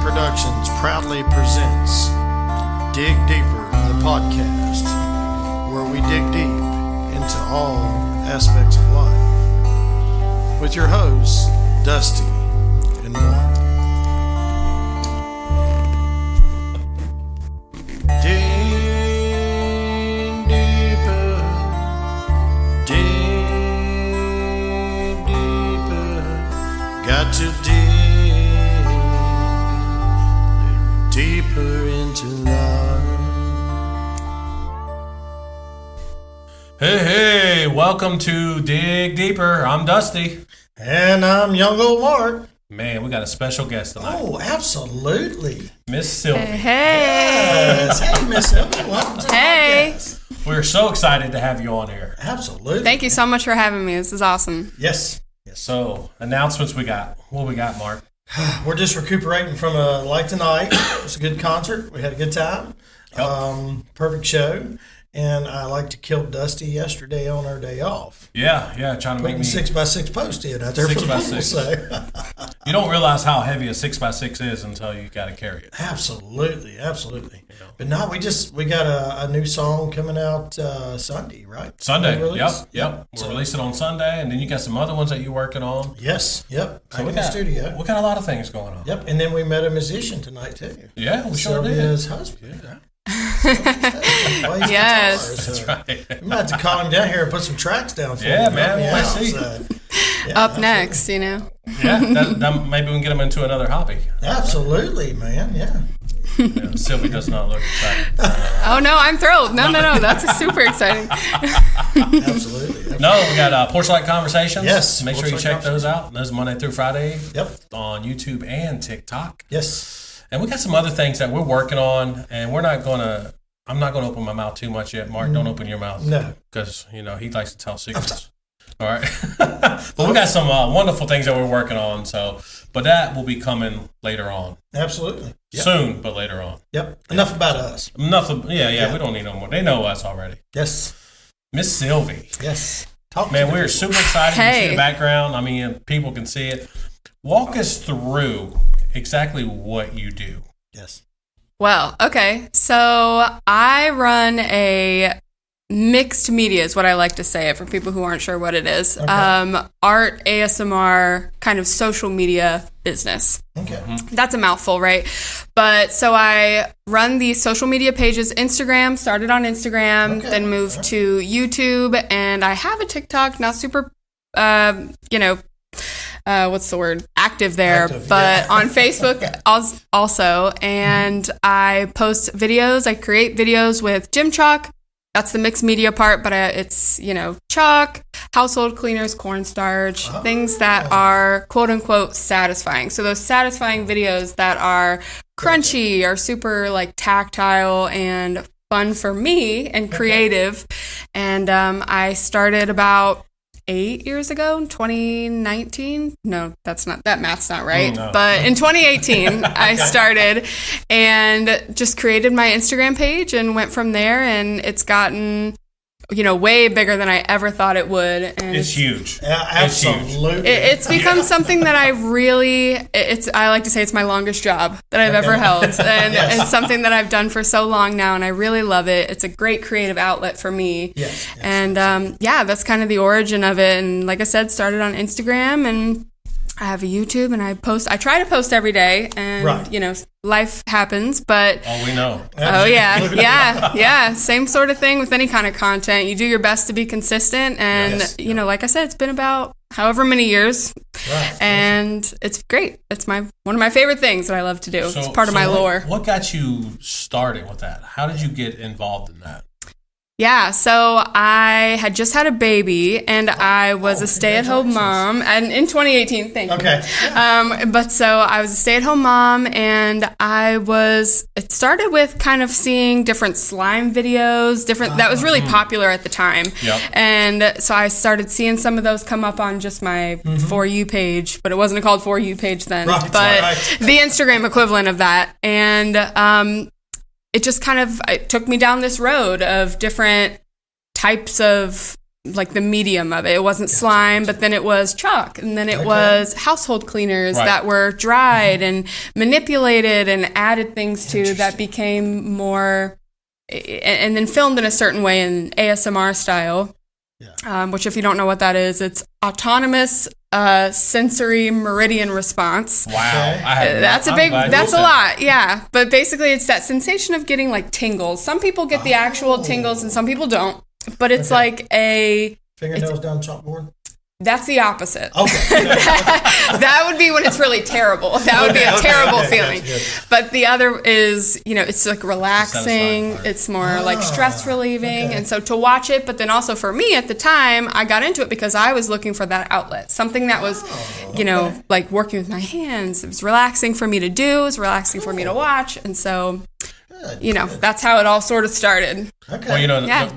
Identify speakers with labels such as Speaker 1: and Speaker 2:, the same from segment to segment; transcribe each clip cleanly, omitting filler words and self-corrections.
Speaker 1: Productions proudly presents Dig Deeper, the podcast, where we dig deep into all aspects of life, with your hosts, Dusty and Mark. Dig deeper, dig deeper, got to dig deeper into life.
Speaker 2: Hey, welcome to Dig Deeper. I'm Dusty.
Speaker 1: And I'm young old Mark.
Speaker 2: Man, we got a special guest tonight.
Speaker 1: Oh, absolutely.
Speaker 2: Miss Sylvie.
Speaker 3: Hey.
Speaker 1: Yes. Hey, Miss Sylvie. Welcome to the podcast.
Speaker 2: We're so excited to have you on here.
Speaker 1: Absolutely.
Speaker 3: Thank you so much for having me. This is awesome.
Speaker 1: Yes.
Speaker 2: So, announcements we got. What we got, Mark?
Speaker 1: We're just recuperating from a Light Tonight. It was a good concert. We had a good time.
Speaker 2: Yep.
Speaker 1: Perfect show. And I like to kill Dusty yesterday on our day off.
Speaker 2: Yeah, trying to make me
Speaker 1: 6x6 post in out there for the people.
Speaker 2: 6x6.
Speaker 1: So.
Speaker 2: You don't realize how heavy a 6x6 is until you got to carry it.
Speaker 1: Absolutely. But no, we got a new song coming out Sunday, right?
Speaker 2: Sunday.
Speaker 1: Release?
Speaker 2: Yep. We'll release it on Sunday, and then you got some other ones that you're working on.
Speaker 1: Yes. Yep.
Speaker 2: So
Speaker 1: in the studio.
Speaker 2: We got a lot of things going on.
Speaker 1: Yep. And then we met a musician tonight too.
Speaker 2: Yeah, we sure did.
Speaker 1: Sylvia's husband.
Speaker 2: Yeah.
Speaker 3: Yes.
Speaker 2: That's right.
Speaker 1: You might have to call him down here and put some tracks down for
Speaker 2: Yeah,
Speaker 1: him.
Speaker 2: man, we might
Speaker 1: Yeah,
Speaker 2: see.
Speaker 1: so, yeah,
Speaker 3: Up next, you know.
Speaker 2: Yeah, that, maybe we can get them into another hobby.
Speaker 1: Absolutely, man. Yeah.
Speaker 2: Yeah, Sylvie does not look excited.
Speaker 3: Oh, no, I'm thrilled. No. That's super exciting.
Speaker 1: Absolutely.
Speaker 2: No, we got Porch Light Conversations.
Speaker 1: Yes,
Speaker 2: Make sure you
Speaker 1: Porch
Speaker 2: check
Speaker 1: Light
Speaker 2: those out. Those are Monday through Friday.
Speaker 1: Yep.
Speaker 2: On YouTube and TikTok.
Speaker 1: Yes.
Speaker 2: And we got some other things that we're working on, and I'm not going to open my mouth too much yet. Mark, don't open your mouth.
Speaker 1: No.
Speaker 2: Because, he likes to tell secrets. All right. But we got some wonderful things that we're working on. But that will be coming later on.
Speaker 1: Absolutely. Yep.
Speaker 2: Soon, but later on.
Speaker 1: Yep. Enough about us.
Speaker 2: Enough of, yeah, we don't need no more. They know us already.
Speaker 1: Yes.
Speaker 2: Miss Sylvie.
Speaker 1: Yes. Talk
Speaker 2: Man,
Speaker 1: to
Speaker 2: we're
Speaker 1: me.
Speaker 2: super excited to see
Speaker 3: Hey.
Speaker 2: the background. I mean, people can see it. Walk us through exactly what you do.
Speaker 1: Yes.
Speaker 3: Well, okay. So I run a mixed media is what I like to say it for people who aren't sure what it is.
Speaker 1: Okay.
Speaker 3: Art, ASMR, kind of social media business.
Speaker 1: Okay.
Speaker 3: That's a mouthful, right? But so I run these social media pages, Instagram, started on Instagram,
Speaker 1: Okay.
Speaker 3: then moved to YouTube, and I have a TikTok, not super, what's the word? Active there,
Speaker 1: Active,
Speaker 3: but
Speaker 1: yeah.
Speaker 3: on Facebook also. And I post videos, I create videos with gym chalk. That's the mixed media part, but it's, chalk, household cleaners, cornstarch, things that are quote unquote satisfying. So those satisfying videos that are crunchy, are super like tactile and fun for me and creative. And I started about 8 years ago, 2019. No, that math's not right.
Speaker 2: No.
Speaker 3: But in 2018, I started and just created my Instagram page and went from there. And it's gotten, way bigger than I ever thought it would. And
Speaker 2: It's huge.
Speaker 1: Absolutely.
Speaker 3: it's become something that I like to say it's my longest job that I've ever held. And
Speaker 1: Yes.
Speaker 3: it's something that I've done for so long now, and I really love it. It's a great creative outlet for me.
Speaker 1: Yes.
Speaker 3: And that's kind of the origin of it. And like I said, started on Instagram, and I have a YouTube, and I try to post every day, and
Speaker 1: Right.
Speaker 3: life happens, but
Speaker 2: Oh, we know.
Speaker 3: oh yeah. Same sort of thing with any kind of content. You do your best to be consistent, and
Speaker 1: Yes.
Speaker 3: like I said, it's been about however many years,
Speaker 1: Right.
Speaker 3: and it's great. It's one of my favorite things that I love to do. It's part of my lore.
Speaker 2: What got you started with that? How did you get involved in that?
Speaker 3: Yeah, so I had just had a baby, and I was a stay-at-home mom, and in 2018, thank you.
Speaker 1: Okay.
Speaker 3: But so I was a stay-at-home mom, and it started with kind of seeing different slime videos, that was really popular at the time.
Speaker 2: Yep.
Speaker 3: And so I started seeing some of those come up on just my For You page, but it wasn't called For You page then,
Speaker 1: Right,
Speaker 3: but
Speaker 1: right.
Speaker 3: the Instagram equivalent of that. And it just it took me down this road of different types of like the medium of it. It wasn't slime, but then it was chalk, and then it was household cleaners that were dried and manipulated and added things to that became more, and then filmed in a certain way in ASMR style. Which, if you don't know what that is, it's autonomous sensory meridian response.
Speaker 2: Wow,
Speaker 3: that's a lot. Yeah, but basically, it's that sensation of getting like tingles. Some people get the actual tingles, and some people don't. But it's like a
Speaker 4: fingernails down the chalkboard.
Speaker 3: That's the opposite.
Speaker 4: Okay.
Speaker 3: That would be when it's really terrible. That would be a terrible feeling. But the other is, it's like relaxing. It's more like stress relieving. And so to watch it, but then also for me at the time, I got into it because I was looking for that outlet. Something that was, like working with my hands. It was relaxing for me to do. It was relaxing for me to watch. And so, that's how it all sort of started.
Speaker 4: Okay.
Speaker 2: Well,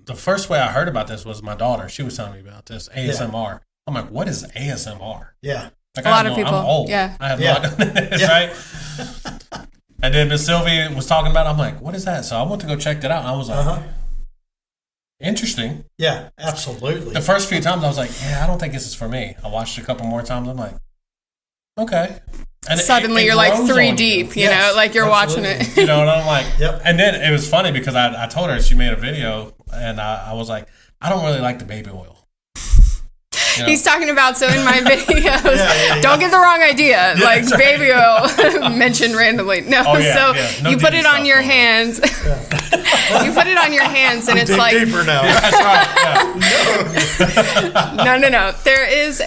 Speaker 2: the first way I heard about this was my daughter. She was telling me about this ASMR. Yeah. I'm like, what is ASMR?
Speaker 4: Yeah.
Speaker 2: Like,
Speaker 3: a lot of people.
Speaker 2: I'm old.
Speaker 3: Yeah.
Speaker 2: I have no idea, right? And then Miss Sylvie was talking about it. I'm like, what is that? So I went to go check that out, and I was like, interesting.
Speaker 4: Yeah, absolutely.
Speaker 2: The first few times I was like, I don't think this is for me. I watched it a couple more times. I'm like, okay. And
Speaker 3: suddenly you're like 3 deep, you know, like you're watching it.
Speaker 2: And I'm like, And then it was funny because I told her, she made a video, and I was like, I don't really like the baby oil.
Speaker 3: He's talking about, so in my videos, don't get the wrong idea, like baby oil mentioned randomly. No, No you put it on your hands. You put it on your hands, and it's like
Speaker 4: deeper now.
Speaker 2: That's right.
Speaker 3: No. There is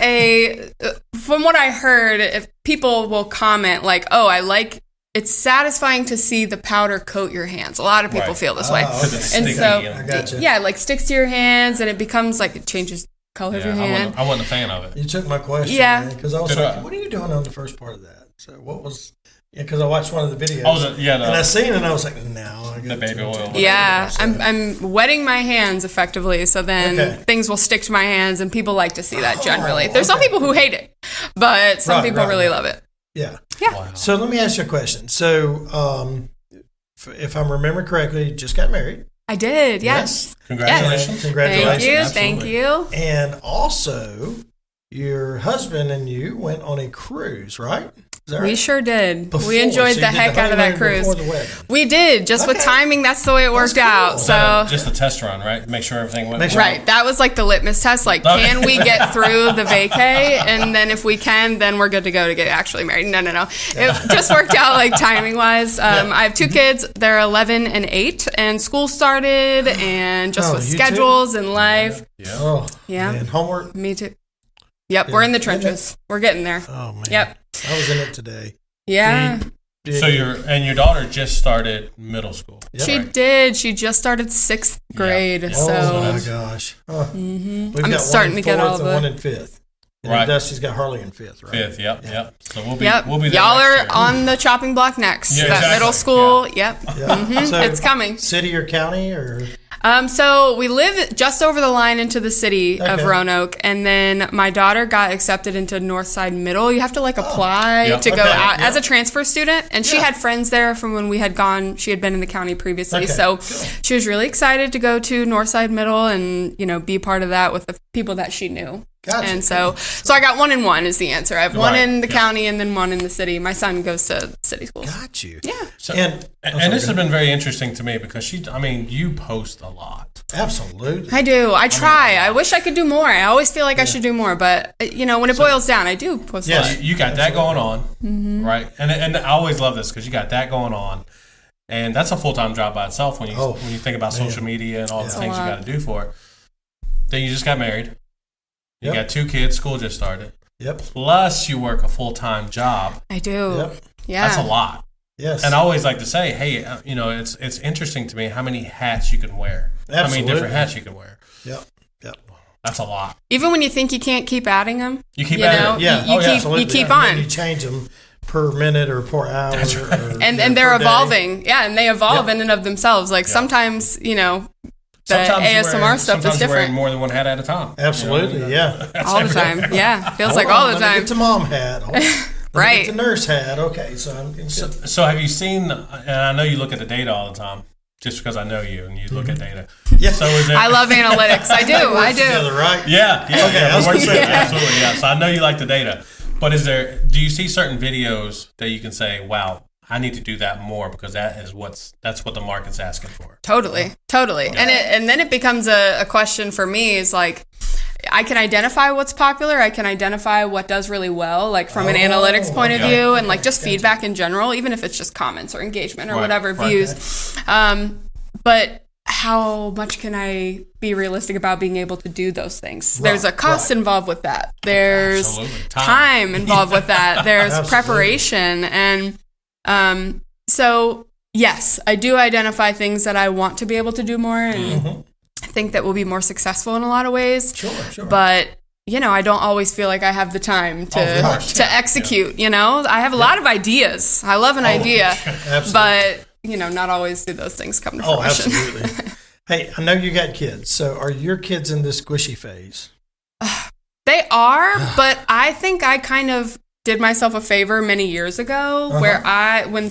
Speaker 3: from what I heard, if people will comment like, "Oh, it's satisfying to see the powder coat your hands." A lot of people feel this way, and so it like sticks to your hands, and it becomes like it changes color of your hand.
Speaker 2: I wasn't a fan of it.
Speaker 4: You took my question.
Speaker 3: Yeah,
Speaker 4: because I was like, "What are you doing on the first part of that?" So what was? Because I watched one of the videos. And I seen it, and I was like, "No, I got
Speaker 2: the baby oil."
Speaker 3: Yeah, I'm wetting my hands effectively, so then things will stick to my hands, and people like to see that generally. There's some people who hate it, but some people really love it.
Speaker 4: Yeah.
Speaker 2: Wow.
Speaker 4: So let me ask you a question. So, if I'm remembering correctly, you just got married.
Speaker 3: I did, yes.
Speaker 2: Congratulations.
Speaker 3: Yes.
Speaker 4: Congratulations.
Speaker 3: Thank you.
Speaker 4: And also, your husband and you went on a cruise, right?
Speaker 3: We sure did. We enjoyed the heck out of that cruise. We did. Just with timing, that's the way it worked out. So
Speaker 2: just a test run, right? Make sure everything went well.
Speaker 3: Right. That was like the litmus test. Like, can we get through the vacay? And then if we can, then we're good to go to get actually married. No. It just worked out like timing wise. I have 2 kids. They're 11 and 8, and school started, and just with schedules and life.
Speaker 4: Yeah. And homework.
Speaker 3: Me too. Yep. We're in the trenches. We're getting there.
Speaker 4: Oh man.
Speaker 3: Yep.
Speaker 4: I was in it today.
Speaker 3: Yeah.
Speaker 2: So your daughter just started middle school.
Speaker 4: Yep.
Speaker 3: She did. She just started 6th grade.
Speaker 2: Yeah.
Speaker 3: So.
Speaker 4: Oh my gosh. We've
Speaker 3: I'm
Speaker 4: got
Speaker 3: starting to get all of it.
Speaker 4: 1 in 5th. And Dusty's got Harley in 5th, right?
Speaker 2: 5th. Yep. So we'll be there.
Speaker 3: Y'all are
Speaker 2: next year.
Speaker 3: on the chopping block next.
Speaker 2: Yeah,
Speaker 3: that middle school.
Speaker 4: Yeah.
Speaker 3: So it's coming.
Speaker 4: City or county or?
Speaker 3: So we live just over the line into the city of Roanoke, and then my daughter got accepted into Northside Middle. You have to apply to go out as a transfer student, and she had friends there from when we had gone. She had been in the county previously, so she was really excited to go to Northside Middle and be part of that with the people that she knew.
Speaker 4: Gotcha.
Speaker 3: And so I got 1 and 1 is the answer. I have 1 in the county and then 1 in the city. My son goes to city schools.
Speaker 4: Got you.
Speaker 3: Yeah.
Speaker 2: So, and this has been very interesting to me because you post a lot.
Speaker 4: Absolutely.
Speaker 3: I do. I try. I wish I could do more. I always feel like I should do more, but when it boils down, I do post a lot.
Speaker 2: You got that going on, right? And I always love this because you got that going on, and that's a full-time job by itself when you think about social media and all the things you got to do for it. Then you just got married. You got 2 kids. School just started.
Speaker 4: Yep.
Speaker 2: Plus, you work a full-time job.
Speaker 3: I do.
Speaker 4: Yep.
Speaker 3: Yeah.
Speaker 2: That's a lot.
Speaker 4: Yes.
Speaker 2: And I always like to say, hey, it's interesting to me how many hats you can wear.
Speaker 4: Absolutely.
Speaker 2: How many different hats you can wear.
Speaker 4: Yep.
Speaker 2: That's a lot.
Speaker 3: Even when you think you can't keep adding them,
Speaker 2: you keep adding them.
Speaker 3: You keep on.
Speaker 4: And you change them per minute or per hour.
Speaker 2: That's right.
Speaker 3: And they're evolving. Day. Yeah, and they evolve in and of themselves. Like sometimes, the ASMR stuff is different.
Speaker 2: You're wearing more than 1 hat at a time.
Speaker 4: Absolutely,
Speaker 3: all the time. Yeah, feels like all the time.
Speaker 4: Get to mom hat.
Speaker 3: Right.
Speaker 4: Get to nurse hat. Okay, so I'm
Speaker 2: So have you seen? And I know you look at the data all the time. just because I know you and you look at data.
Speaker 4: Yeah.
Speaker 2: So is there,
Speaker 3: I love analytics. I do. I do.
Speaker 4: Together, right?
Speaker 2: Yeah.
Speaker 4: Okay,
Speaker 2: We work together. Absolutely. Yeah. So I know you like the data, but do you see certain videos that you can say, wow, I need to do that more because that's what the market's asking for.
Speaker 3: Totally.
Speaker 2: Yeah.
Speaker 3: And then it becomes a question for me is like, I can identify what's popular. I can identify what does really well, like from an analytics point of view, and like just feedback in general, even if it's just comments or engagement or whatever views. But how much can I be realistic about being able to do those things? There's a cost involved with that. There's time involved with that. There's preparation. And so, yes, I do identify things that I want to be able to do more and I think that will be more successful in a lot of ways.
Speaker 4: Sure.
Speaker 3: But, I don't always feel like I have the time to execute, I have a lot of ideas. I love an idea.
Speaker 4: Absolutely.
Speaker 3: But, not always do those things come to fruition.
Speaker 4: Absolutely. Hey, I know you got kids. So are your kids in this squishy phase?
Speaker 3: They are, but I think I kind of did myself a favor many years ago where when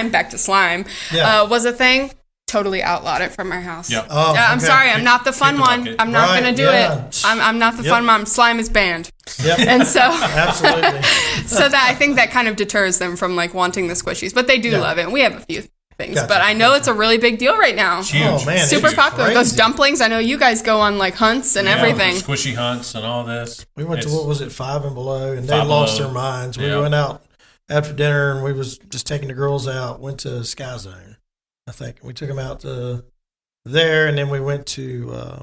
Speaker 3: back to slime, was a thing, totally outlawed it from our house.
Speaker 2: Yep.
Speaker 3: I'm sorry, I'm not the fun one. I'm not going to do it. I'm not the fun mom. Slime is banned.
Speaker 4: Yep.
Speaker 3: And so,
Speaker 4: absolutely.
Speaker 3: So that I think that kind of deters them from like wanting the squishies, but they do love it. And we have a few things, but I know it's a really big deal right now.
Speaker 2: It's huge.
Speaker 4: Oh man,
Speaker 3: super popular.
Speaker 4: Crazy.
Speaker 3: Those dumplings, I know you guys go on like hunts and everything.
Speaker 2: Squishy hunts and all this.
Speaker 4: We went to, what was it, 5 and Below, and they lost their minds. We went out after dinner, and we was just taking the girls out, went to Sky Zone, I think. We took them out to there, and then we went to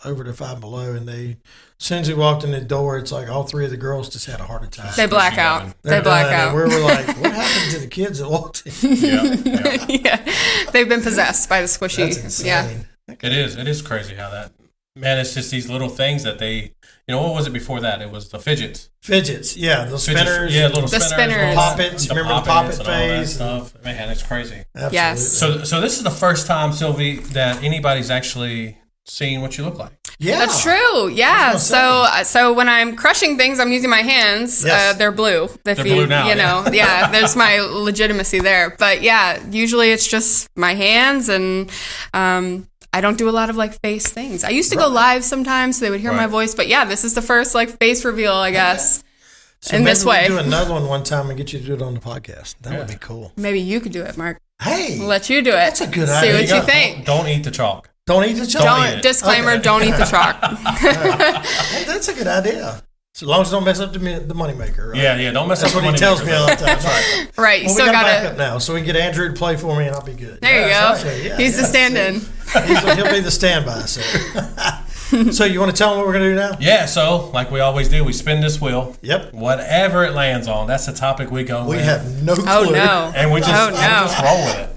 Speaker 4: over to 5 and Below, and as soon as we walked in the door, it's like all 3 of the girls just had a heart attack.
Speaker 3: They black out. They black out.
Speaker 4: And we were like, what happened to the kids that walked in?
Speaker 3: Yeah. They've been possessed by the squishy.
Speaker 4: That's insane.
Speaker 3: Yeah.
Speaker 2: It is. It is crazy how that, man, it's just these little things that they, what was it before that? It was the fidgets.
Speaker 4: Fidgets, yeah. The spinners.
Speaker 2: Yeah, little spinners.
Speaker 3: Spinners.
Speaker 4: Poppets. Remember the poppet phase?
Speaker 2: Stuff. Man, it's crazy.
Speaker 4: Absolutely.
Speaker 3: Yes.
Speaker 2: So this is the first time, Sylvie, that anybody's actually seen what you look like.
Speaker 4: Yeah.
Speaker 3: That's true. Yeah. So when I'm crushing things, I'm using my hands.
Speaker 4: Yes.
Speaker 3: They're blue.
Speaker 2: They're blue now.
Speaker 3: There's my legitimacy there. But yeah, usually it's just my hands and I don't do a lot of like face things. I used to go live sometimes so they would hear my voice, but yeah, this is the first like face reveal, I guess.
Speaker 4: So
Speaker 3: in this way.
Speaker 4: Do another one time and get you to do it on the podcast. That would be cool.
Speaker 3: Maybe you could do it, Mark.
Speaker 4: Hey.
Speaker 3: We'll let you do it.
Speaker 4: That's a good idea.
Speaker 3: See what you think.
Speaker 2: Don't eat the chalk.
Speaker 4: Don't eat the chalk.
Speaker 3: Disclaimer, don't eat the chalk.
Speaker 4: Hey, that's a good idea. So long as don't mess up the moneymaker, right?
Speaker 2: Yeah, don't mess up the moneymaker.
Speaker 4: That's what he tells me all the time. Right.
Speaker 3: Right.
Speaker 4: Well, we got back up now, so we can get Andrew to play for me, and I'll be good.
Speaker 3: There you go.
Speaker 4: Right.
Speaker 3: He's the stand-in.
Speaker 4: He'll be the standby. So you want to tell them what we're going to do now?
Speaker 2: Yeah, so like we always do, we spin this wheel.
Speaker 4: Yep.
Speaker 2: Whatever it lands on, that's the topic we go with.
Speaker 4: We have no clue.
Speaker 3: Oh, no.
Speaker 2: And we just roll with it.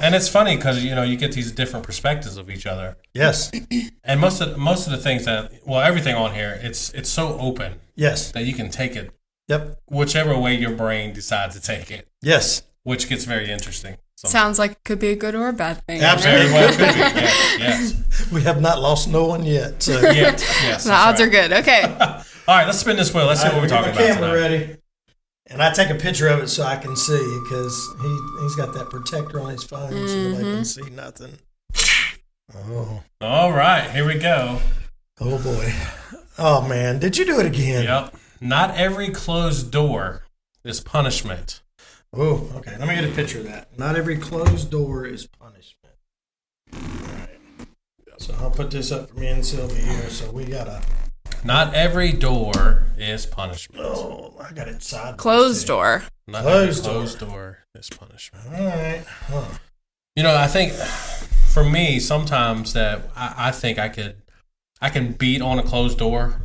Speaker 2: And it's funny because, you get these different perspectives of each other.
Speaker 4: Yes.
Speaker 2: And most of the things everything on here, it's so open.
Speaker 4: Yes.
Speaker 2: That you can take it.
Speaker 4: Yep.
Speaker 2: Whichever way your brain decides to take it.
Speaker 4: Yes.
Speaker 2: Which gets very interesting.
Speaker 3: Sounds like it could be a good or a bad thing.
Speaker 2: Absolutely. Well, it could be. Yes.
Speaker 4: We have not lost no one yet. So.
Speaker 2: Yes.
Speaker 3: The odds are good. Okay.
Speaker 2: All right, let's spin this wheel. Let's see what we're talking about
Speaker 4: camera
Speaker 2: tonight.
Speaker 4: ready. And I take a picture of it so I can see because he's got that protector on his phone so nobody can see nothing. Oh.
Speaker 2: All right, here we go.
Speaker 4: Oh, boy. Oh, man. Did you do it again?
Speaker 2: Yep. Not every closed door is punishment.
Speaker 4: Oh, okay. Let me get a picture of that. Not every closed door is punishment. All right. So I'll put this up for me and Sylvie here. So we got a...
Speaker 2: Not every door is punishment.
Speaker 4: Oh, I got it sideways.
Speaker 3: Closed door.
Speaker 2: Not every closed door is punishment.
Speaker 4: All right. Huh.
Speaker 2: I think for me, sometimes that I think I can beat on a closed door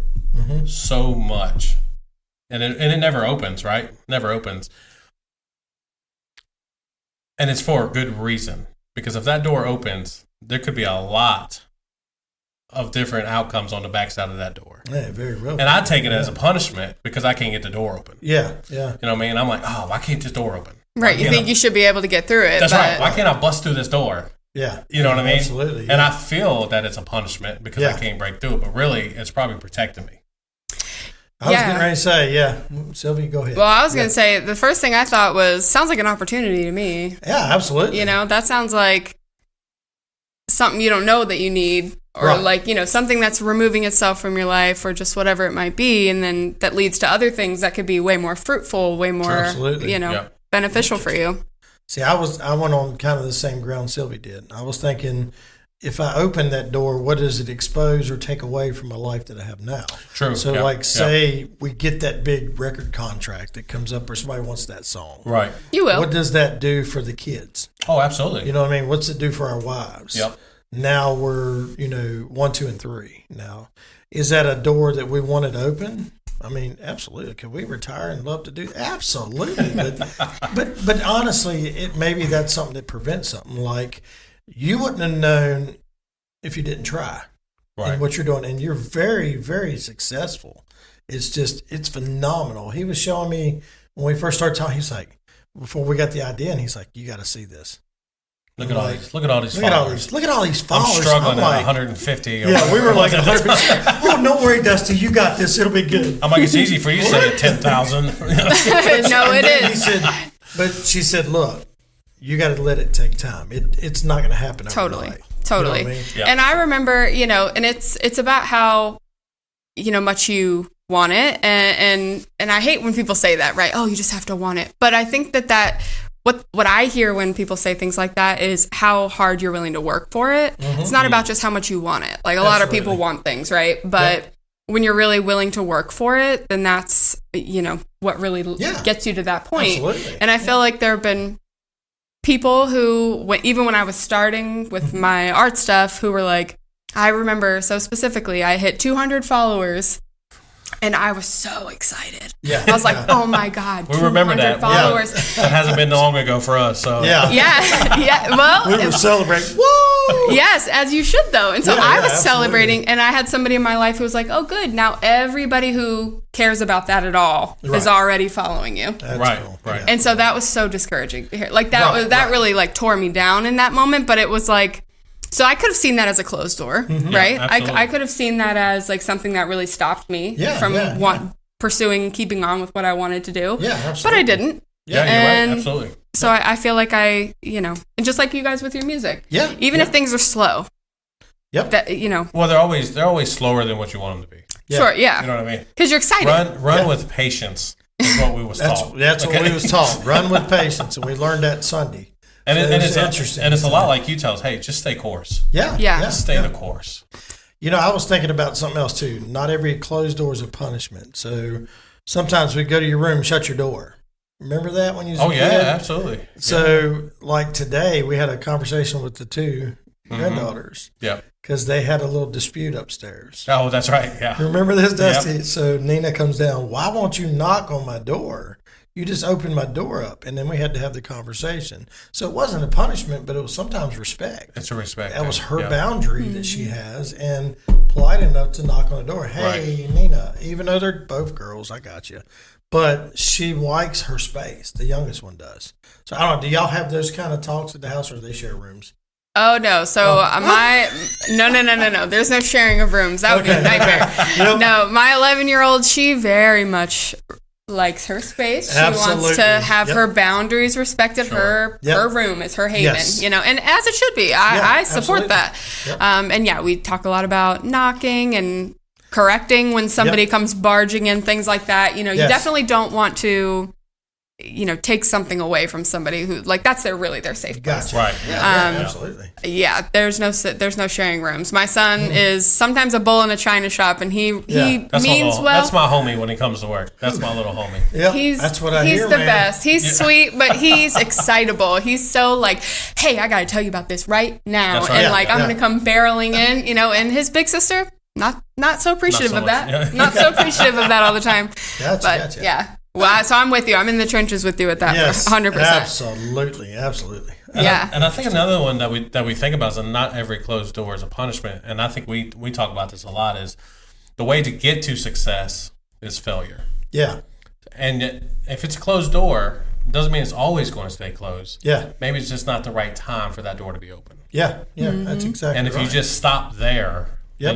Speaker 2: so much. And it never opens, right? Never opens. And it's for a good reason. Because if that door opens, there could be a lot of different outcomes on the backside of that door.
Speaker 4: Yeah, very well.
Speaker 2: And I take it as a punishment because I can't get the door open.
Speaker 4: Yeah.
Speaker 2: You know what I mean? I'm like, why can't this door open?
Speaker 3: Right. You think you should be able to get through it.
Speaker 2: That's right. Why can't I bust through this door?
Speaker 4: Yeah.
Speaker 2: You know what I mean?
Speaker 4: Absolutely. Yeah.
Speaker 2: And I feel that it's a punishment because I can't break through it. But really, it's probably protecting me.
Speaker 4: I was getting ready to say, Sylvie, go ahead.
Speaker 3: Well, I was going to say, the first thing I thought was, sounds like an opportunity to me.
Speaker 4: Yeah, absolutely.
Speaker 3: That sounds like something you don't know that you need, or
Speaker 4: Right.
Speaker 3: like, you know, something that's removing itself from your life, or just whatever it might be, and then that leads to other things that could be way more fruitful, way more,
Speaker 4: Absolutely.
Speaker 3: you know,
Speaker 2: Yeah.
Speaker 3: beneficial for you.
Speaker 4: See, I went on kind of the same ground Sylvie did. I was thinking, if I open that door, what does it expose or take away from my life that I have now?
Speaker 2: True.
Speaker 4: So,
Speaker 2: Yeah.
Speaker 4: like, say we get that big record contract that comes up, or somebody wants that song.
Speaker 2: Right.
Speaker 3: You will.
Speaker 4: What does that do for the kids?
Speaker 2: Oh, absolutely.
Speaker 4: You know what I mean? What's it do for our wives?
Speaker 2: Yep.
Speaker 4: Now we're, 1, 2, and 3. Now, is that a door that we wanted open? I mean, absolutely. Could we retire and love to do? Absolutely. But honestly, maybe that's something that prevents something. Like, you wouldn't have known if you didn't try
Speaker 2: Right.
Speaker 4: in what you're doing, and you're very, very successful. It's phenomenal. He was showing me when we first started talking. He's like, before we got the idea, and he's like, "You got to see this.
Speaker 2: Look at all these. Look at all these.
Speaker 4: Look at all
Speaker 2: followers.
Speaker 4: these. Look at all these
Speaker 2: I'm
Speaker 4: followers."
Speaker 2: struggling
Speaker 4: I'm
Speaker 2: at
Speaker 4: like,
Speaker 2: 150. Or
Speaker 4: yeah, we were like,
Speaker 2: whatever.
Speaker 4: 100%. Oh, don't worry, Dusty. You got this. It'll be good.
Speaker 2: I'm like, it's easy for you to say at 10,000.
Speaker 3: No, it
Speaker 4: He
Speaker 3: is.
Speaker 4: said, but she said, "Look, you got to let it take time. It's not going to happen
Speaker 3: Totally.
Speaker 4: overnight."
Speaker 3: Totally.
Speaker 4: You know what I mean?
Speaker 2: Yeah.
Speaker 3: And I remember, and it's about how, much you want it. And I hate when people say that, right? Oh, you just have to want it. But I think that what I hear when people say things like that is how hard you're willing to work for it. It's not about just how much you want it. Like, a lot of people want things, right? But when you're really willing to work for it, then that's, what really gets you to that point.
Speaker 4: Absolutely.
Speaker 3: And I feel like there have been people who, even when I was starting with my art stuff, who were like, I remember so specifically, I hit 200 followers. And I was so excited.
Speaker 4: Yeah.
Speaker 3: I was like, oh my God,
Speaker 2: We remember
Speaker 3: 200
Speaker 2: that.
Speaker 3: followers.
Speaker 2: That hasn't been long ago for us. So
Speaker 4: Yeah.
Speaker 3: Yeah. Well,
Speaker 4: We were celebrating. Woo!
Speaker 3: yes, as you should though. And so
Speaker 4: Yeah,
Speaker 3: I
Speaker 4: yeah,
Speaker 3: was
Speaker 4: absolutely.
Speaker 3: celebrating, and I had somebody in my life who was like, oh good, now everybody who cares about that at all is
Speaker 4: Right.
Speaker 3: already following you.
Speaker 4: That's
Speaker 2: Right,
Speaker 4: cool.
Speaker 2: right.
Speaker 4: Yeah.
Speaker 3: And so that was so discouraging to hear. Like that
Speaker 4: Right,
Speaker 3: was that
Speaker 4: right.
Speaker 3: really like tore me down in that moment, but it was like, so I could have seen that as a closed door, right?
Speaker 2: Yeah, absolutely.
Speaker 3: I could have seen that as like something that really stopped me
Speaker 4: Yeah,
Speaker 3: from
Speaker 4: yeah.
Speaker 3: pursuing, keeping on with what I wanted to do.
Speaker 4: Yeah,
Speaker 3: But
Speaker 4: absolutely.
Speaker 3: I didn't.
Speaker 2: yeah, you're
Speaker 3: And-
Speaker 2: right. Absolutely.
Speaker 3: So I feel like and just like you guys with your music.
Speaker 4: Yeah,
Speaker 3: Even
Speaker 4: yeah.
Speaker 3: if things are slow.
Speaker 4: Yep.
Speaker 3: That,
Speaker 2: Well, they're always slower than what you want them to be.
Speaker 4: Yeah.
Speaker 3: Sure, yeah.
Speaker 2: You know what I mean?
Speaker 3: Because you're excited.
Speaker 2: Run
Speaker 4: Yeah.
Speaker 2: with patience is what we was taught.
Speaker 4: That's
Speaker 2: Okay?
Speaker 4: what we was taught. Run with patience, and we learned that Sunday.
Speaker 2: And,
Speaker 4: So
Speaker 2: and
Speaker 4: it's
Speaker 2: it's
Speaker 4: interesting.
Speaker 2: And it's a lot like you tell us, hey, just stay course.
Speaker 4: Yeah,
Speaker 3: Yeah.
Speaker 2: Just stay the course.
Speaker 4: I was thinking about something else too. Not every closed door is a punishment. So sometimes we go to your room and shut your door. Remember that when you was a
Speaker 2: Oh, yeah,
Speaker 4: kid?
Speaker 2: absolutely.
Speaker 4: So, like today, we had a conversation with the two granddaughters
Speaker 2: Yeah.
Speaker 4: because they had a little dispute upstairs.
Speaker 2: Oh, that's right. Yeah.
Speaker 4: Remember this, Dusty? So Nina comes down. Why won't you knock on my door? You just opened my door up, and then we had to have the conversation. So it wasn't a punishment, but it was sometimes respect.
Speaker 2: It's a respect.
Speaker 4: That was
Speaker 2: thing.
Speaker 4: her
Speaker 2: Yeah.
Speaker 4: boundary that she has, and polite enough to knock on the door. Hey, Nina, even though they're both girls, I got you. But she likes her space. The youngest one does. So I don't know. Do y'all have those kind of talks at the house, or do they share rooms?
Speaker 3: Oh no! So no. There's no sharing of rooms. That would be a nightmare.
Speaker 4: Yep.
Speaker 3: No, my 11-year-old, she very much likes her space. She wants
Speaker 4: Absolutely.
Speaker 3: to have
Speaker 4: Yep.
Speaker 3: her boundaries respected.
Speaker 2: Sure.
Speaker 3: Her room is her haven.
Speaker 4: Yes.
Speaker 3: And as it should be.
Speaker 4: Yeah,
Speaker 3: I support
Speaker 4: absolutely.
Speaker 3: that.
Speaker 4: Yep.
Speaker 3: And yeah, we talk a lot about knocking and correcting when somebody
Speaker 4: Yep.
Speaker 3: comes barging in, things like that. You
Speaker 4: Yes.
Speaker 3: definitely don't want to, take something away from somebody who that's their safe place.
Speaker 4: Gotcha.
Speaker 2: Right.
Speaker 4: Yeah, absolutely.
Speaker 3: Yeah, there's no sharing rooms. My son is sometimes a bull in a china shop, and he
Speaker 2: That's
Speaker 3: means well.
Speaker 2: That's my homie when he comes to work. That's my little homie.
Speaker 4: Yep, that's what I
Speaker 3: he's
Speaker 4: hear,
Speaker 3: the
Speaker 4: man.
Speaker 3: best. He's sweet, but he's excitable. He's so like, hey, I got to tell you about this right now,
Speaker 2: That's right.
Speaker 3: and
Speaker 2: Yeah,
Speaker 3: I'm
Speaker 4: yeah.
Speaker 3: going to come barreling in, And his big sister, not so appreciative
Speaker 2: Not so
Speaker 3: of that.
Speaker 2: much, yeah.
Speaker 3: Not so appreciative of that all the time.
Speaker 4: Gotcha.
Speaker 3: Yeah. Well, so I'm with you. I'm in the trenches with you with that.
Speaker 4: Yes,
Speaker 3: 100%.
Speaker 4: absolutely.
Speaker 3: Yeah.
Speaker 2: And I think another one that we think about is that not every closed door is a punishment. And I think we talk about this a lot is the way to get to success is failure.
Speaker 4: Yeah,
Speaker 2: And if it's a closed door, it doesn't mean it's always going to stay closed.
Speaker 4: yeah,
Speaker 2: Maybe it's just not the right time for that door to be open.
Speaker 4: yeah. That's exactly.
Speaker 2: And if you
Speaker 4: right.
Speaker 2: just stop there,
Speaker 4: Yep.
Speaker 2: then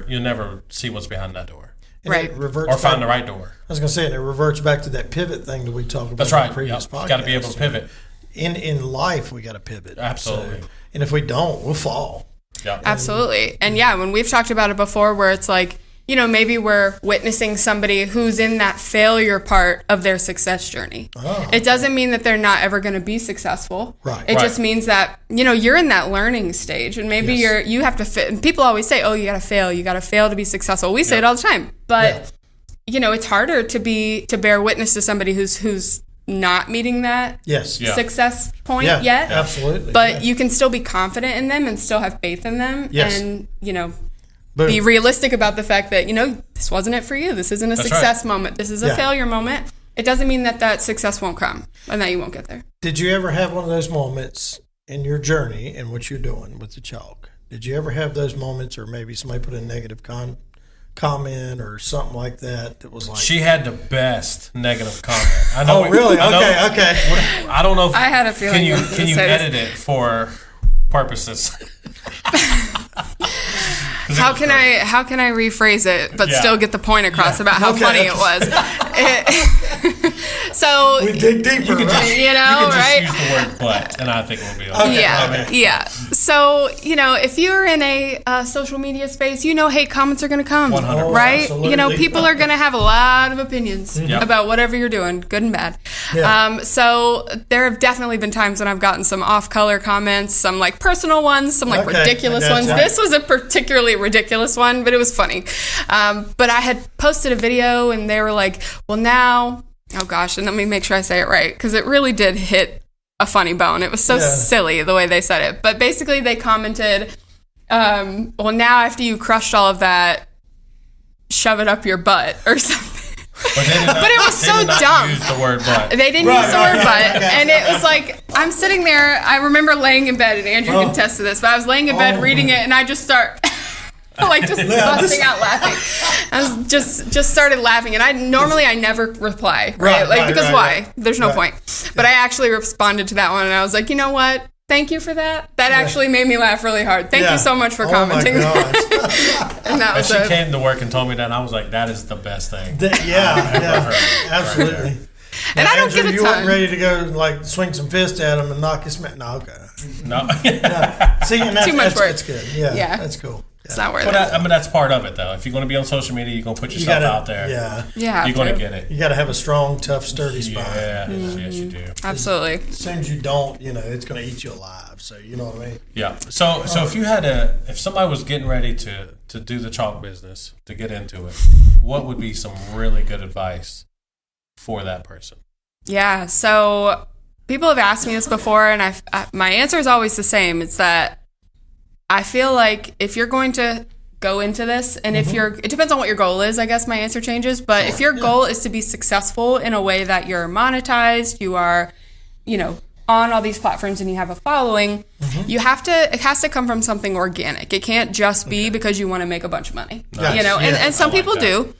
Speaker 2: you'll never see what's behind that door.
Speaker 4: And
Speaker 3: Right.
Speaker 4: it reverts
Speaker 2: Or find
Speaker 4: back-
Speaker 2: the right door.
Speaker 4: I was going to say, and it reverts back to that pivot thing that we talked about
Speaker 2: That's
Speaker 4: in
Speaker 2: right.
Speaker 4: the previous podcast.
Speaker 2: Got to be able to pivot.
Speaker 4: In life, we got to pivot.
Speaker 2: Absolutely.
Speaker 4: And if we don't, we'll fall.
Speaker 2: Yep.
Speaker 3: Absolutely. And yeah, when we've talked about it before where it's like, you know, maybe we're witnessing somebody who's in that failure part of their success journey. Oh. It doesn't mean that they're not ever going to be successful.
Speaker 4: Right.
Speaker 3: It just means that, you know, you're in that learning stage and maybe you have to fit. And people always say, oh, you got to fail. You got to fail to be successful. We say it all the time. But, you know, it's harder to bear witness to somebody who's not meeting that success point yet.
Speaker 4: Absolutely.
Speaker 3: But you can still be confident in them and still have faith in them.
Speaker 4: Yes.
Speaker 3: And, you know, be realistic about the fact that, you know, this wasn't it for you. This isn't a success moment. This is a failure moment. It doesn't mean that success won't come and that you won't get there.
Speaker 4: Did you ever have one of those moments in your journey and what you're doing with the chalk? Did you ever have those moments, or maybe somebody put a negative comment or something like that was like...
Speaker 2: She had the best negative comment. I know.
Speaker 4: Oh, really? Okay.
Speaker 2: I don't know if...
Speaker 3: I had a feeling.
Speaker 2: Can you edit it for purposes?
Speaker 3: How can I rephrase it but still get the point across about how funny it was? So
Speaker 4: we dig deeper,
Speaker 2: you can just,
Speaker 3: you know,
Speaker 2: right? Use the word "but," and I think we'll be okay.
Speaker 3: Yeah. So, you know, if you're in a social media space, you know, hate comments are going to come,
Speaker 2: 100%.
Speaker 3: right?
Speaker 4: Absolutely.
Speaker 3: You know, people are going to have a lot of opinions about whatever you're doing, good and bad.
Speaker 4: Yeah.
Speaker 3: So there have definitely been times when I've gotten some off-color comments, some like personal ones, some like ridiculous ones.
Speaker 4: Right.
Speaker 3: This was a particularly ridiculous one, but it was funny. But I had posted a video and they were like, well, now, oh gosh, and let me make sure I say it right, because it really did hit a funny bone. It was so silly the way they said it. But basically they commented, well, now after you crushed all of that, shove it up your butt or something.
Speaker 2: But
Speaker 3: it was so dumb.
Speaker 2: Use the word "but."
Speaker 3: They didn't use the word "but," and it was like I'm sitting there. I remember laying in bed, and Andrew can attest to this. But I was laying in bed reading it, and I just start like just busting out laughing. I was just started laughing, and I never reply, right? Because why? There's no point. But I actually responded to that one, and I was like, you know what? Thank you for that. That actually made me laugh really hard. Thank you so much for commenting.
Speaker 4: My gosh.
Speaker 3: And that was
Speaker 2: she came to work and told me that, and I was like, that is the best thing.
Speaker 4: Absolutely.
Speaker 2: Right.
Speaker 3: And
Speaker 4: now,
Speaker 3: I don't
Speaker 4: Andrew,
Speaker 3: get a
Speaker 4: you
Speaker 3: ton.
Speaker 4: weren't ready to go like swing some fist at him and knock his man. No, okay.
Speaker 2: No.
Speaker 4: See, and
Speaker 3: Too much work.
Speaker 4: That's good. Yeah, that's cool.
Speaker 3: It's not worth
Speaker 2: But
Speaker 3: it.
Speaker 2: I mean, that's part of it, though. If you're going to be on social media, you're going to put yourself out there.
Speaker 3: Yeah,
Speaker 2: you're going to get it.
Speaker 4: You got to have a strong, tough, sturdy spine.
Speaker 2: Yeah, yes, you do.
Speaker 3: Absolutely.
Speaker 4: As soon as you don't, you know, it's going to eat you alive. So you know what I mean?
Speaker 2: Yeah. So if somebody was getting ready to do the chalk business, to get into it, what would be some really good advice for that person?
Speaker 3: Yeah. So people have asked me this before, and my answer is always the same. It's that I feel like if you're going to go into this, and it depends on what your goal is, I guess my answer changes. But if your goal is to be successful in a way that you're monetized, you are, you know, on all these platforms and you have a following, it has to come from something organic. It can't just be because you want to make a bunch of money, you know, and some people do,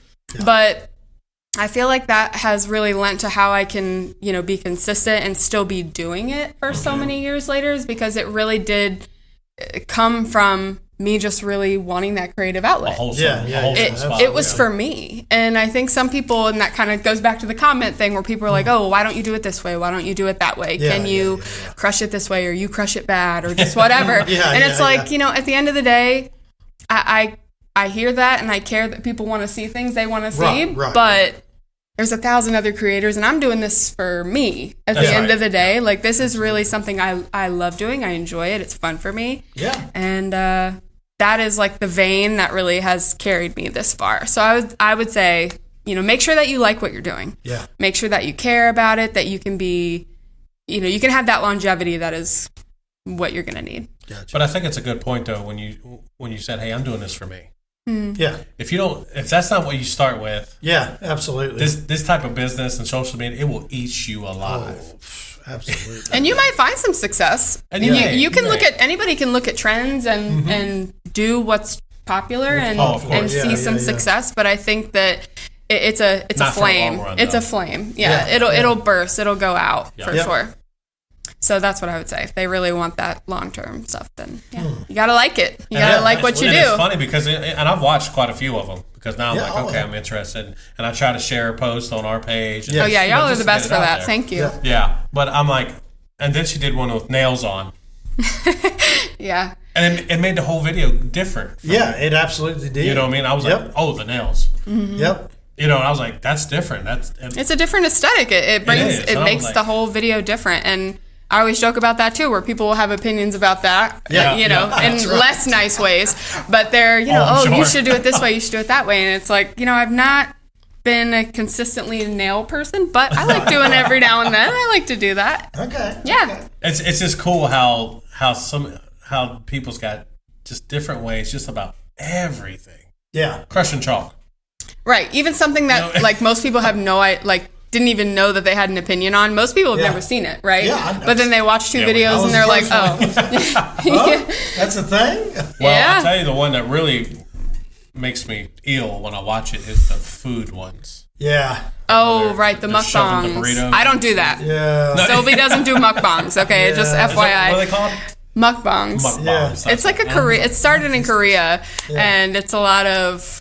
Speaker 3: but I feel like that has really lent to how I can, you know, be consistent and still be doing it for so many years later, is because it really did come from me just really wanting that creative outlet. It was for me. And I think some people, and that kind of goes back to the comment thing where people are like, oh, why don't you do it this way? Why don't you do it that way? Can you crush it this way, or you crush it bad, or just whatever? It's like, you know, at the end of the day, I hear that and I care that people want to see things they want to see, but there's 1,000 other creators, and I'm doing this for me at the end of the day. Like, this is really something I love doing. I enjoy it. It's fun for me.
Speaker 4: Yeah.
Speaker 3: And that is like the vein that really has carried me this far. So I would say, you know, make sure that you like what you're doing. Yeah. Make sure that you care about it, that you can be, you know, you can have that longevity that is what you're going to need.
Speaker 2: Gotcha. But I think it's a good point, though, when you said, hey, I'm doing this for me.
Speaker 4: Yeah.
Speaker 2: If that's not what you start with,
Speaker 4: yeah, absolutely.
Speaker 2: This type of business and social media, it will eat you alive.
Speaker 4: Oh, absolutely.
Speaker 3: And you might find some success. And you can look at, anybody can look at trends and do what's popular and see some success. But I think that it's a flame. It's a flame. Yeah. It'll burst. It'll go out for sure. So that's what I would say. If they really want that long-term stuff, then you got to like it. You got to like what you do.
Speaker 2: It's funny because, and I've watched quite a few of them, because now I'm like, okay, I'm interested. And I try to share a post on our page.
Speaker 3: Y'all are the best for that. There. Thank you.
Speaker 2: Yeah. But I'm like, and then she did one with nails on.
Speaker 3: Yeah.
Speaker 2: And it made the whole video different.
Speaker 4: Yeah, it absolutely did.
Speaker 2: You know what I mean? I was like, oh, the nails.
Speaker 3: Mm-hmm.
Speaker 4: Yep.
Speaker 2: You know, and I was like, that's different.
Speaker 3: It's a different aesthetic. It makes the whole video different. And I always joke about that too, where people will have opinions about that, in less nice ways. But they're, sure. You should do it this way, you should do it that way. And it's like, I've not been a consistently nail person, but I like doing it every now and then. I like to do that.
Speaker 4: Okay.
Speaker 3: Yeah.
Speaker 4: Okay.
Speaker 2: It's just cool how people's got just different ways just about everything.
Speaker 4: Yeah.
Speaker 2: Crushing chalk.
Speaker 3: Right. Even something that like most people have didn't even know that they had an opinion on. Most people have never seen it, right?
Speaker 4: Yeah.
Speaker 3: But then they watch 2 videos and they're like, oh.
Speaker 4: That's a thing?
Speaker 2: Well, I'll tell you the one that really makes me ill when I watch it is the food ones.
Speaker 4: Yeah.
Speaker 3: Oh, right, the mukbangs. I don't do that.
Speaker 4: Yeah.
Speaker 3: Sylvie doesn't do mukbangs, okay? Just FYI.
Speaker 2: What are they called?
Speaker 3: Mukbangs.
Speaker 4: Yeah.
Speaker 3: It's like a Korea. It started in Korea, and it's a lot of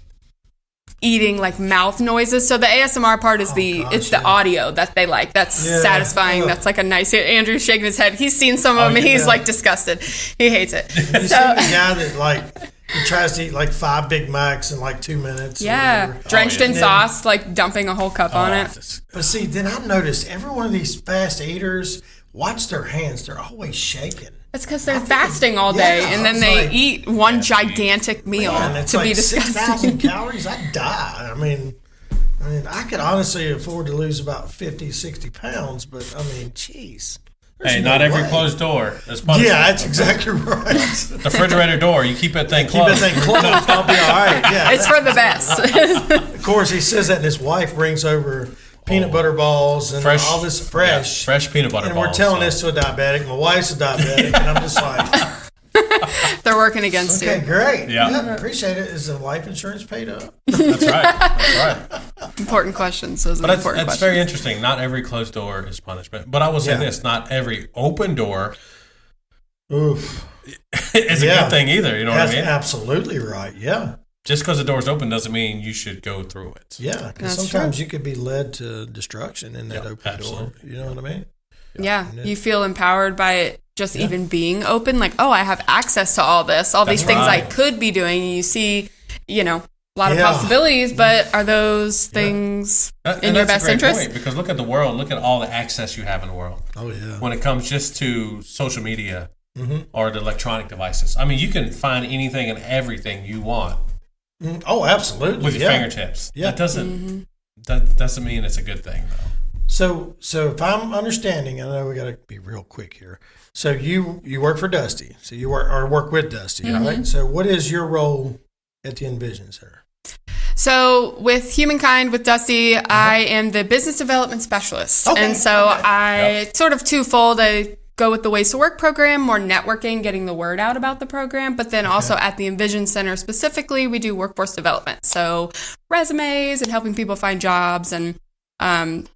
Speaker 3: eating like mouth noises. So the ASMR part is the audio that they like. That's satisfying. That's like a nice. Andrew's shaking his head. He's seen some of them, and he's like disgusted. He hates it.
Speaker 4: You see the guy that he tries to eat like 5 Big Macs in like 2 minutes.
Speaker 3: Yeah, drenched in sauce, like dumping a whole cup on it.
Speaker 4: But see, then I noticed every one of these fast eaters, watch their hands. They're always shaking.
Speaker 3: It's because they're fasting all day, and then they eat one gigantic meal
Speaker 4: to
Speaker 3: be disgusting.
Speaker 4: 6,000 calories, I'd die. I mean, I could honestly afford to lose about 50, 60 pounds, but I mean, jeez.
Speaker 2: Hey, not every closed door is punishment.
Speaker 4: Yeah, that's exactly right.
Speaker 2: The refrigerator door, you keep that thing closed.
Speaker 4: Keep that thing closed, I'll be all right. Yeah,
Speaker 3: it's for the best.
Speaker 4: Of course, he says that, and his wife brings over peanut butter balls and all this fresh
Speaker 2: peanut butter balls.
Speaker 4: And we're telling this to a diabetic. My wife's a diabetic, and I'm just like...
Speaker 3: They're working against you.
Speaker 4: Okay, great.
Speaker 2: Yeah.
Speaker 4: Appreciate it. Is the life insurance paid up?
Speaker 2: That's right.
Speaker 3: Important questions.
Speaker 2: That's very interesting. Not every closed door is punishment. But I will say this, not every open door is a good thing either. You know what I mean?
Speaker 4: Absolutely right. Yeah.
Speaker 2: Just because the door's open doesn't mean you should go through it.
Speaker 4: Yeah, because sometimes you could be led to destruction in that open door. You know what I mean?
Speaker 3: Yeah, you feel empowered by it just even being open. Like, oh, I have access to all this, all these things I could be doing. You see, a lot of possibilities, but are those things in your best interest?
Speaker 2: Point, because look at the world. Look at all the access you have in the world.
Speaker 4: Oh, yeah.
Speaker 2: When it comes just to social media or the electronic devices. I mean, you can find anything and everything you want.
Speaker 4: Oh, absolutely.
Speaker 2: With your fingertips.
Speaker 4: Yeah.
Speaker 2: That doesn't mean it's a good thing, though.
Speaker 4: So if I'm understanding, I know we got to be real quick here. So you work for Dusty. So you work with Dusty, right? So what is your role at the Envision Center?
Speaker 3: So with Humankind, with Dusty, I am the business development specialist. Okay. And so I sort of twofold. I go with the Ways to Work program, more networking, getting the word out about the program. But then also at the Envision Center specifically, we do workforce development. So resumes and helping people find jobs and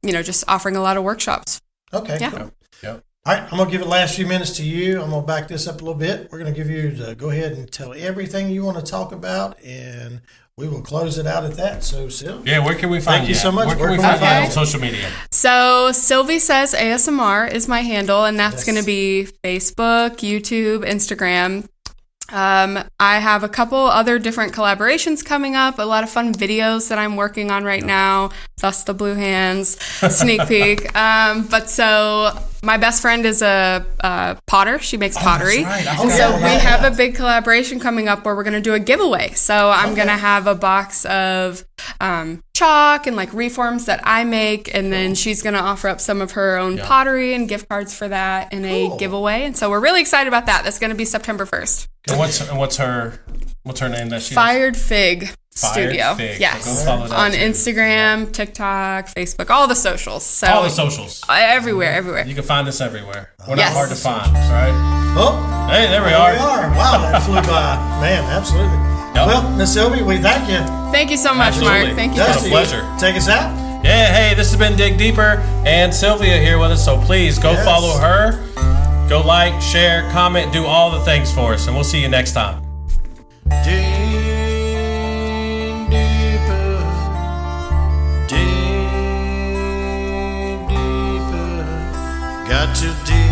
Speaker 3: just offering a lot of workshops.
Speaker 4: Okay.
Speaker 3: Yeah.
Speaker 4: Cool. Yep. All right. I'm going to give the last few minutes to you. I'm going to back this up a little bit. We're going to give you to go ahead and tell everything you want to talk about, and we will close it out at that. So, Sylvie.
Speaker 2: Yeah, where can we find you?
Speaker 4: Thank you so much.
Speaker 2: Where can we find you on social media?
Speaker 3: So, Sylvie Says ASMR is my handle, and that's going to be Facebook, YouTube, Instagram. I have a couple other different collaborations coming up, a lot of fun videos that I'm working on right now, thus the blue hands, sneak peek. But so my best friend is a potter. She makes pottery.
Speaker 2: That's right.
Speaker 3: And so we have a big collaboration coming up where we're going to do a giveaway. So I'm going to have a box of chalk and like reforms that I make, and then she's going to offer up some of her own pottery and gift cards for that in a giveaway. And so we're really excited about that. That's going to be September 1st.
Speaker 2: And what's her name that she
Speaker 3: Fired Fig Studio.
Speaker 2: Fig.
Speaker 3: Yes.
Speaker 2: So go follow that
Speaker 3: on
Speaker 2: too.
Speaker 3: Instagram, TikTok, Facebook, all the socials. So
Speaker 2: all the socials.
Speaker 3: Everywhere.
Speaker 2: You can find us everywhere. We're not hard to find, right?
Speaker 4: Oh,
Speaker 2: hey, there we are.
Speaker 4: Wow, that flew by. Man, absolutely.
Speaker 2: Yep.
Speaker 4: Well, Miss Sylvie, we thank you.
Speaker 3: Thank you so much,
Speaker 2: Absolutely.
Speaker 3: Mark. Thank you.
Speaker 2: It's been a pleasure.
Speaker 4: Take us out.
Speaker 2: Yeah, hey, this has been Dig Deeper and Sylvia here with us. So please go follow her. Go like, share, comment, do all the things for us, and we'll see you next time.
Speaker 1: Dig deeper, dig deeper, got to dig